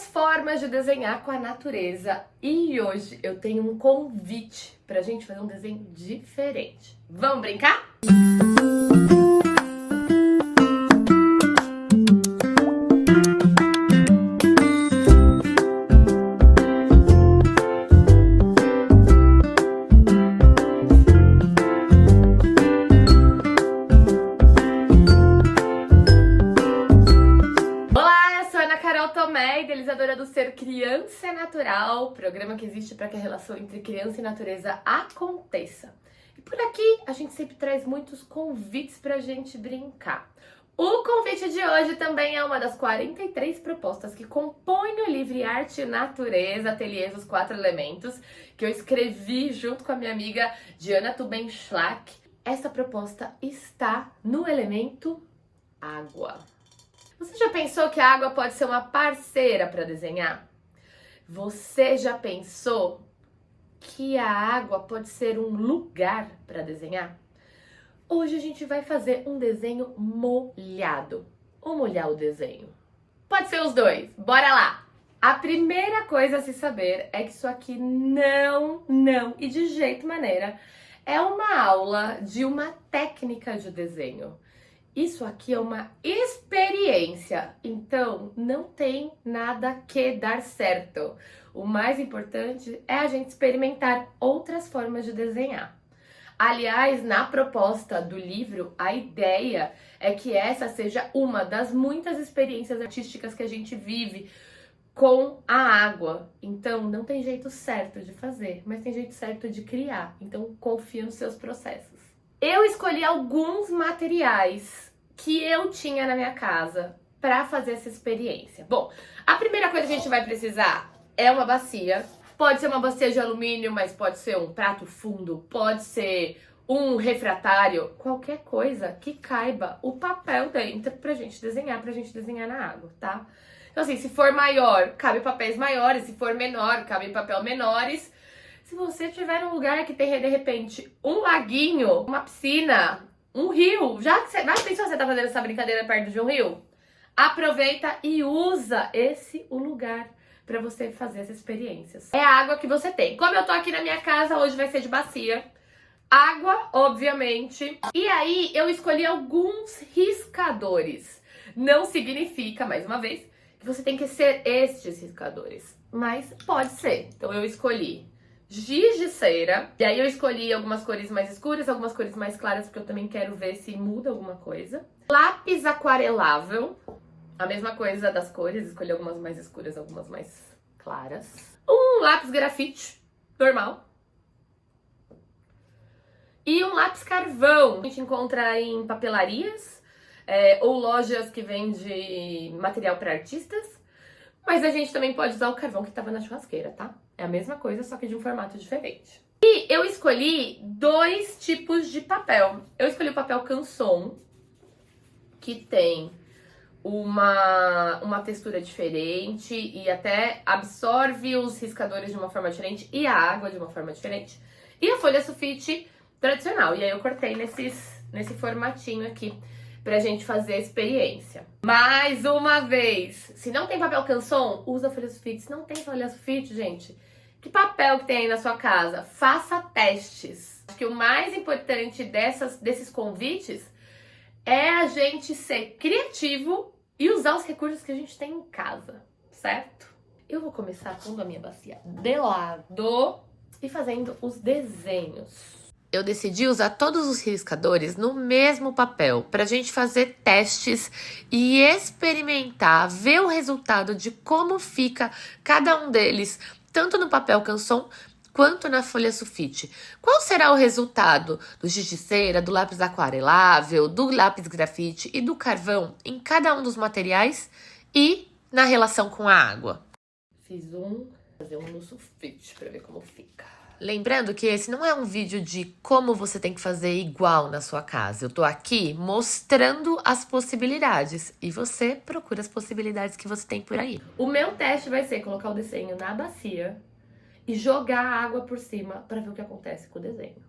Várias formas de desenhar com a natureza e hoje eu tenho um convite pra gente fazer um desenho diferente. Vamos brincar? Idealizadora do Ser Criança é Natural, programa que existe para que a relação entre criança e natureza aconteça. E por aqui a gente sempre traz muitos convites para a gente brincar. O convite de hoje também é uma das 43 propostas que compõem o livro Arte e Natureza, Ateliês dos 4 Elementos, que eu escrevi junto com a minha amiga Diana Tubenschlack. Essa proposta está no elemento água. Você já pensou que a água pode ser uma parceira para desenhar? Você já pensou que a água pode ser um lugar para desenhar? Hoje a gente vai fazer um desenho molhado. Ou molhar o desenho? Pode ser os dois. Bora lá! A primeira coisa a se saber é que isso aqui não e de jeito maneira é uma aula de uma técnica de desenho. Isso aqui é uma experiência, então não tem nada que dar certo. O mais importante é a gente experimentar outras formas de desenhar. Aliás, na proposta do livro, a ideia é que essa seja uma das muitas experiências artísticas que a gente vive com a água. Então, não tem jeito certo de fazer, mas tem jeito certo de criar. Então, confia nos seus processos. Eu escolhi alguns materiais que eu tinha na minha casa para fazer essa experiência. Bom, a primeira coisa que a gente vai precisar é uma bacia. Pode ser uma bacia de alumínio, mas pode ser um prato fundo, pode ser um refratário, qualquer coisa que caiba o papel dentro pra gente desenhar na água, tá? Então assim, se for maior, cabe papéis maiores, se for menor, cabe papel menores. Se você tiver num lugar que tem, de repente, um laguinho, uma piscina, um rio, já que você pensou você tá fazendo essa brincadeira perto de um rio? Aproveita e usa o lugar para você fazer essas experiências. É a água que você tem. Como eu tô aqui na minha casa, hoje vai ser de bacia. Água, obviamente. E aí, eu escolhi alguns riscadores. Não significa, mais uma vez, que você tem que ser estes riscadores. Mas pode ser. Então, eu escolhi giz de cera. E aí, eu escolhi algumas cores mais escuras, algumas cores mais claras, porque eu também quero ver se muda alguma coisa. Lápis aquarelável. A mesma coisa das cores, escolhi algumas mais escuras, algumas mais claras. Um lápis grafite, normal. E um lápis carvão. A gente encontra em papelarias ou lojas que vendem material para artistas. Mas a gente também pode usar o carvão que estava na churrasqueira, tá? É a mesma coisa, só que de um formato diferente. E eu escolhi 2 tipos de papel. Eu escolhi o papel Canson, que tem uma textura diferente e até absorve os riscadores de uma forma diferente e a água de uma forma diferente. E a folha sulfite tradicional. E aí eu cortei nesse formatinho aqui pra gente fazer a experiência. Mais uma vez, se não tem papel Canson, usa folha sulfite. Se não tem folha sulfite, gente, que papel que tem aí na sua casa? Faça testes. Acho que o mais importante desses convites é a gente ser criativo e usar os recursos que a gente tem em casa, certo? Eu vou começar pondo a minha bacia de lado e fazendo os desenhos. Eu decidi usar todos os riscadores no mesmo papel pra gente fazer testes e experimentar, ver o resultado de como fica cada um deles, tanto no papel Canson quanto na folha sulfite. Qual será o resultado do giz de cera, do lápis aquarelável, do lápis grafite e do carvão em cada um dos materiais e na relação com a água? Vou fazer um no sulfite para ver como fica. Lembrando que esse não é um vídeo de como você tem que fazer igual na sua casa. Eu tô aqui mostrando as possibilidades e você procura as possibilidades que você tem por aí. O meu teste vai ser colocar o desenho na bacia e jogar a água por cima para ver o que acontece com o desenho.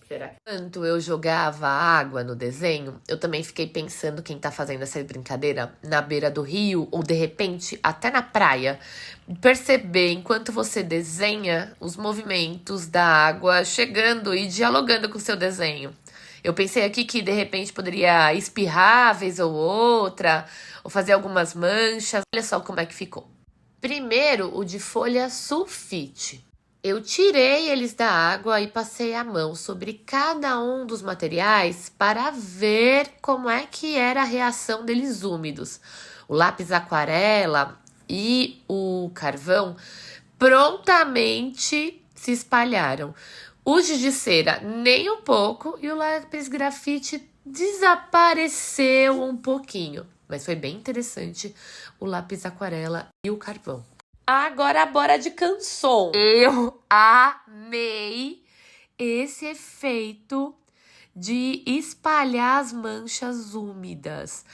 Será que... Enquanto eu jogava água no desenho, eu também fiquei pensando quem tá fazendo essa brincadeira na beira do rio ou de repente até na praia. Perceber enquanto você desenha os movimentos da água chegando e dialogando com o seu desenho. Eu pensei aqui que de repente poderia espirrar vez ou outra, ou fazer algumas manchas. Olha só como é que ficou. Primeiro, o de folha sulfite. Eu tirei eles da água e passei a mão sobre cada um dos materiais para ver como é que era a reação deles úmidos. O lápis aquarela e o carvão prontamente se espalharam. O giz de cera nem um pouco e o lápis grafite desapareceu um pouquinho. Mas foi bem interessante o lápis aquarela e o carvão. Agora bora de canson. Eu amei esse efeito de espalhar as manchas úmidas.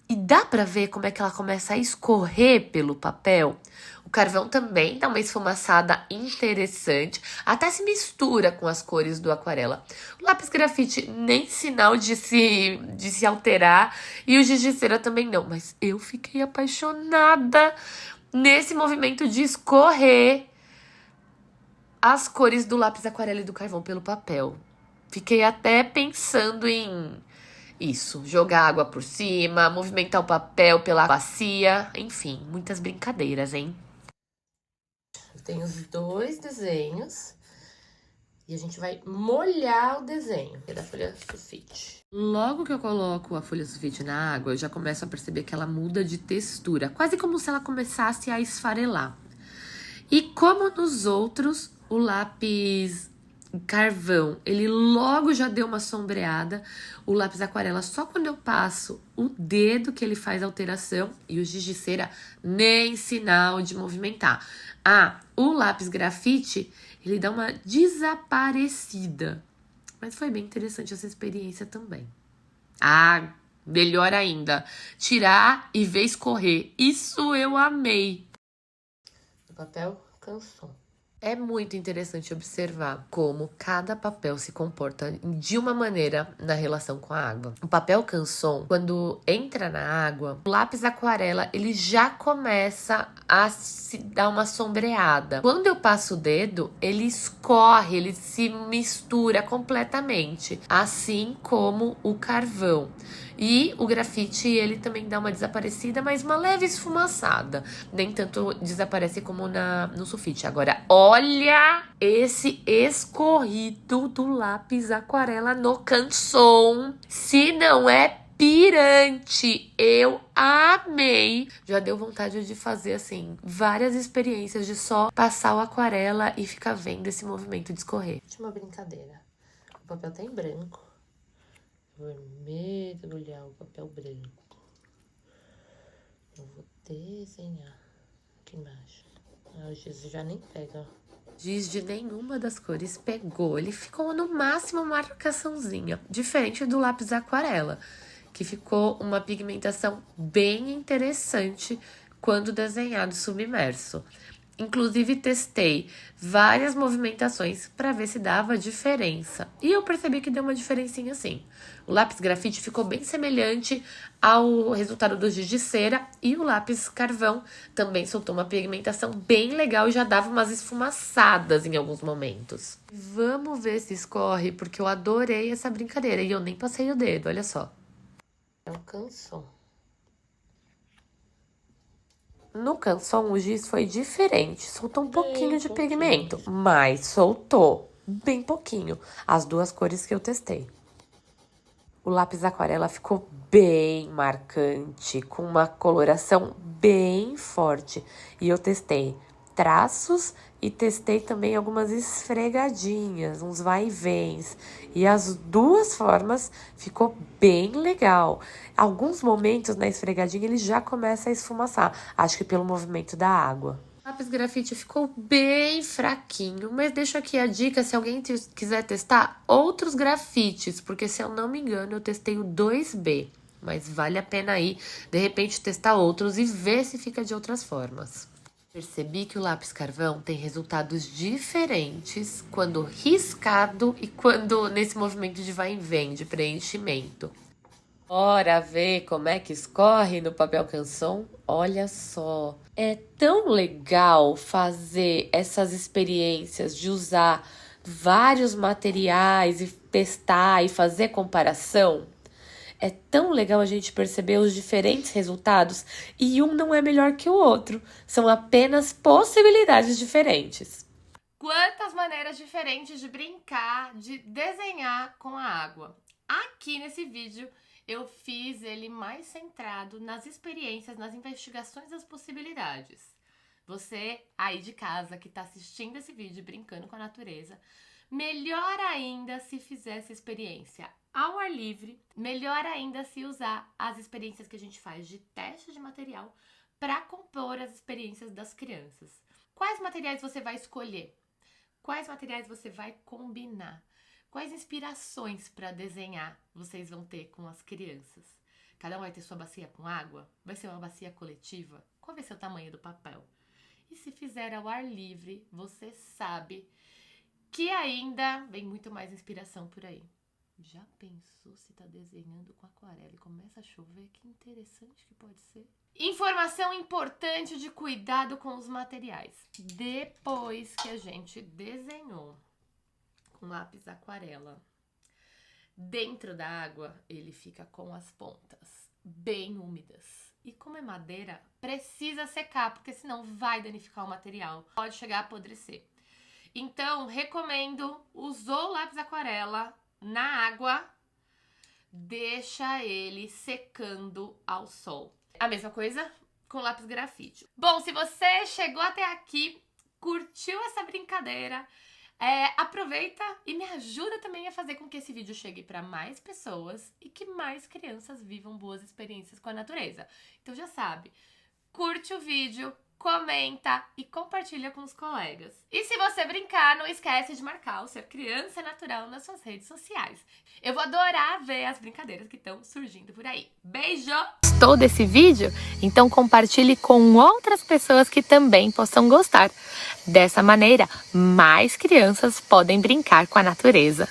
E dá pra ver como é que ela começa a escorrer pelo papel. O carvão também dá uma esfumaçada interessante, até se mistura com as cores do aquarela. O lápis grafite nem sinal de se alterar e o giz de cera também não. Mas eu fiquei apaixonada nesse movimento de escorrer as cores do lápis aquarela e do carvão pelo papel. Fiquei até pensando em isso, jogar água por cima, movimentar o papel pela bacia, enfim, muitas brincadeiras, hein? Eu tenho os dois desenhos e a gente vai molhar o desenho, que é da folha sulfite. Logo que eu coloco a folha sulfite na água, eu já começo a perceber que ela muda de textura, quase como se ela começasse a esfarelar. E como nos outros, o lápis carvão, ele logo já deu uma sombreada. O lápis aquarela, só quando eu passo o dedo que ele faz alteração, e o giz de cera nem sinal de movimentar. O lápis grafite, ele dá uma desaparecida. Mas foi bem interessante essa experiência também. Melhor ainda, tirar e ver escorrer. Isso eu amei. O papel canson. É muito interessante observar como cada papel se comporta de uma maneira na relação com a água. O papel canson, quando entra na água, o lápis aquarela, ele já começa a se dar uma sombreada. Quando eu passo o dedo, ele escorre, ele se mistura completamente, assim como o carvão. E o grafite, ele também dá uma desaparecida, mas uma leve esfumaçada. Nem tanto desaparece como no sulfite. Agora, olha esse escorrido do lápis aquarela no canson. Se não é pirante, eu amei. Já deu vontade de fazer, assim, várias experiências de só passar o aquarela e ficar vendo esse movimento de escorrer. Última brincadeira. O papel tá em branco. Vou mergulhar o papel branco. Eu vou desenhar aqui embaixo. O giz já nem pega, ó. Giz de nenhuma das cores pegou. Ele ficou no máximo uma marcaçãozinha. Diferente do lápis aquarela, que ficou uma pigmentação bem interessante quando desenhado submerso. Inclusive, testei várias movimentações para ver se dava diferença. E eu percebi que deu uma diferencinha sim. O lápis grafite ficou bem semelhante ao resultado do giz de cera. E o lápis carvão também soltou uma pigmentação bem legal e já dava umas esfumaçadas em alguns momentos. Vamos ver se escorre, porque eu adorei essa brincadeira. E eu nem passei o dedo, olha só. Alcançou. No canson, o giz foi diferente. Soltou um pouquinho de pigmento, mas soltou bem pouquinho. As duas cores que eu testei. O lápis aquarela ficou bem marcante, com uma coloração bem forte. E eu testei traços e testei também algumas esfregadinhas, uns vai e vens. E as duas formas ficou bem legal. Alguns momentos na esfregadinha ele já começa a esfumaçar, acho que pelo movimento da água. O lápis grafite ficou bem fraquinho, mas deixo aqui a dica se alguém quiser testar outros grafites, porque se eu não me engano eu testei o 2B, mas vale a pena aí de repente testar outros e ver se fica de outras formas. Percebi que o lápis carvão tem resultados diferentes quando riscado e quando nesse movimento de vai e vem, de preenchimento. Bora ver como é que escorre no papel canson? Olha só, é tão legal fazer essas experiências de usar vários materiais e testar e fazer comparação. É tão legal a gente perceber os diferentes resultados e um não é melhor que o outro. São apenas possibilidades diferentes. Quantas maneiras diferentes de brincar, de desenhar com a água. Aqui nesse vídeo eu fiz ele mais centrado nas experiências, nas investigações das possibilidades. Você aí de casa que está assistindo esse vídeo brincando com a natureza, melhor ainda se fizer essa experiência ao ar livre, melhor ainda se usar as experiências que a gente faz de teste de material para compor as experiências das crianças. Quais materiais você vai escolher? Quais materiais você vai combinar? Quais inspirações para desenhar vocês vão ter com as crianças? Cada um vai ter sua bacia com água? Vai ser uma bacia coletiva? Qual vai ser o tamanho do papel? E se fizer ao ar livre, você sabe que ainda vem muito mais inspiração por aí. Já pensou se tá desenhando com aquarela e começa a chover? Que interessante que pode ser. Informação importante de cuidado com os materiais. Depois que a gente desenhou com lápis aquarela, dentro da água ele fica com as pontas bem úmidas. E como é madeira, precisa secar, porque senão vai danificar o material. Pode chegar a apodrecer. Então, recomendo, usou o lápis aquarela na água, deixa ele secando ao sol. A mesma coisa com lápis grafite. Bom, se você chegou até aqui, curtiu essa brincadeira, aproveita e me ajuda também a fazer com que esse vídeo chegue para mais pessoas e que mais crianças vivam boas experiências com a natureza. Então já sabe, curte o vídeo, comenta e compartilha com os colegas. E se você brincar, não esquece de marcar o Ser Criança Natural nas suas redes sociais. Eu vou adorar ver as brincadeiras que estão surgindo por aí. Beijo! Gostou desse vídeo? Então compartilhe com outras pessoas que também possam gostar. Dessa maneira, mais crianças podem brincar com a natureza.